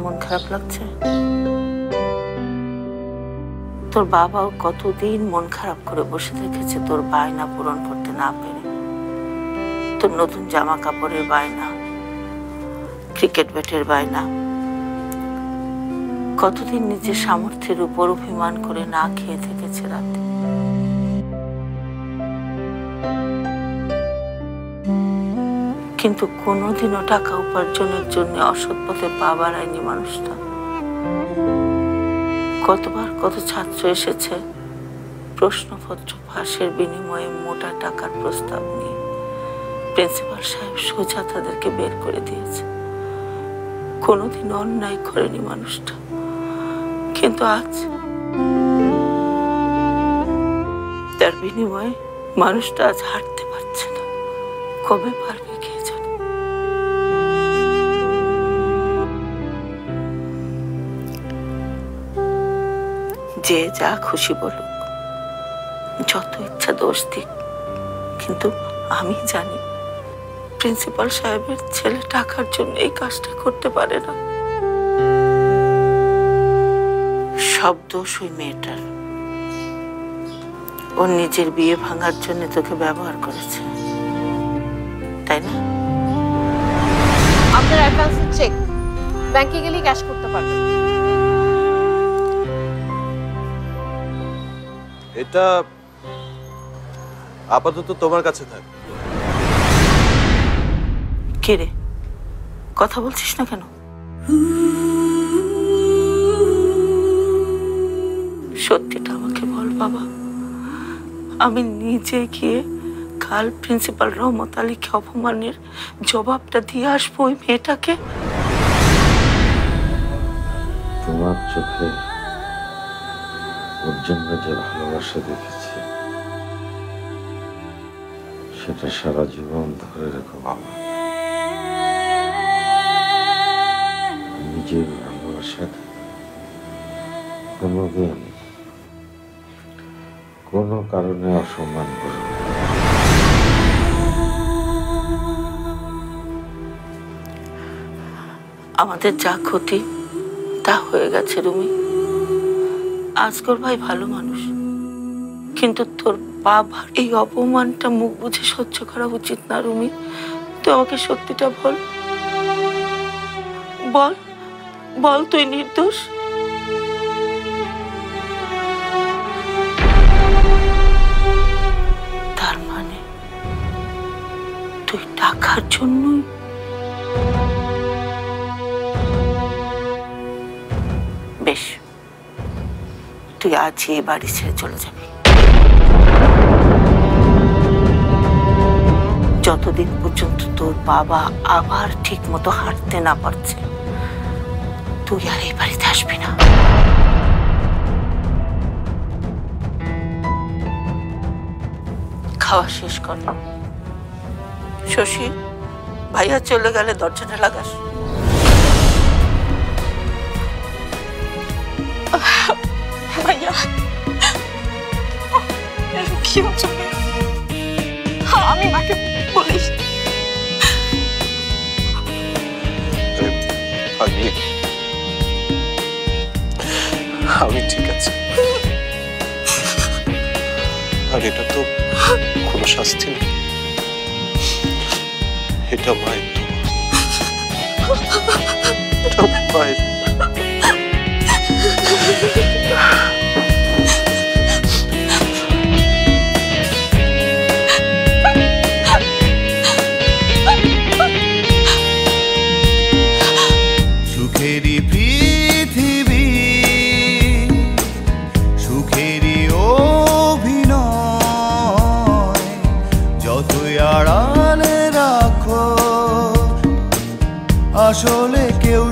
মন খারাপ লাগছে? তোর বাবাও কতদিন মন খারাপ করে বসে থেকেছে তোর বায়না পূরণ করতে না পেরে। তোর নতুন জামা কাপড়ের বায়না, ক্রিকেট ব্যাটের বায়না, কতদিন নিজের সামর্থ্যের উপর অভিমান করে না খেয়ে থেকেছে রাতে। কিন্তু কোনোদিনও টাকা উপার্জনের জন্য অসৎ পথে পা বাড়ায়নি মানুষটা। কতবার কত ছাত্র এসেছে প্রশ্নপত্র ফাঁসের বিনিময়ে মোটা টাকার প্রস্তাব নিয়ে, প্রিন্সিপাল সাহেব সোজা তাদেরকে বের করে দিয়েছে। কোনোদিন অন্যায় করেনি মানুষটা, কিন্তু আজ তার বিনিময়ে মানুষটা আজ হাঁটতে পারছে না। কবে পারবে কে জানে। যে যা খুশি বলুক, যত ইচ্ছা দোষ দিক, কিন্তু আমি জানি প্রিন্সিপাল সাহেবের ছেলে টাকার জন্য এই কাজটা করতে পারে না। সব দোষ ওই মেয়েটার। ওর নিজের বিয়ে ভাঙার জন্য তোকে ব্যবহার করেছে, তাই না? আপনার অ্যাডভান্সের চেক ব্যাংকে গেলেই ক্যাশ করতে পারবেন। এটা আপাতত তোমার কাছে থাক। কে রে, কথা বলছিস না কেন? সত্যিটা আমাকে বল বাবা। আমি নিজে গিয়ে কাল প্রিন্সিপাল রহমত আলীকে অপমানের জবাবটা দিয়ে আসবো ওই মেয়েটাকে। তোমার চোখে ওর জন্য যে ভালোবাসা দেখেছি সেটা সারা জীবন ধরে রেখো বাবা। নিজের ভালোবাসা কোনোদিন কোনো কারণে অসম্মান করো না। আমাদের যা ক্ষতি তা হয়ে গেছে রুমি। আজগর ভাই ভালো মানুষ, কিন্তু তোর বাবার এই অপমানটা মুখ বুঝে সহ্য করা উচিত না রুমি। তুই আমাকে সত্যিটা বল, বল বল তুই নির্দোষ। তার মানে তুই টাকার জন্যই? বেশ, তুই আজই এই বাড়ি ছেড়ে চলে যাবি। যতদিন পর্যন্ত তোর বাবা আবার ঠিক মতো হাঁটতে না পারছে, তুই আর এই বাড়িতে আসবি না। খাওয়া শেষ কর। শশী, ভাইয়া চলে গেলে দরজাটা লাগাস। ভাইয়া কি হচ্ছে? আমি মাকে বলিস। আমি ঠিক আছে। আর এটা তো কোনো শাস্তি নেই, এটা মায়ের তো মায়ের। সুখেরই পৃথিবী, সুখেরই অভিনয়, যতই আড়ালে রাখো আসলে কেউ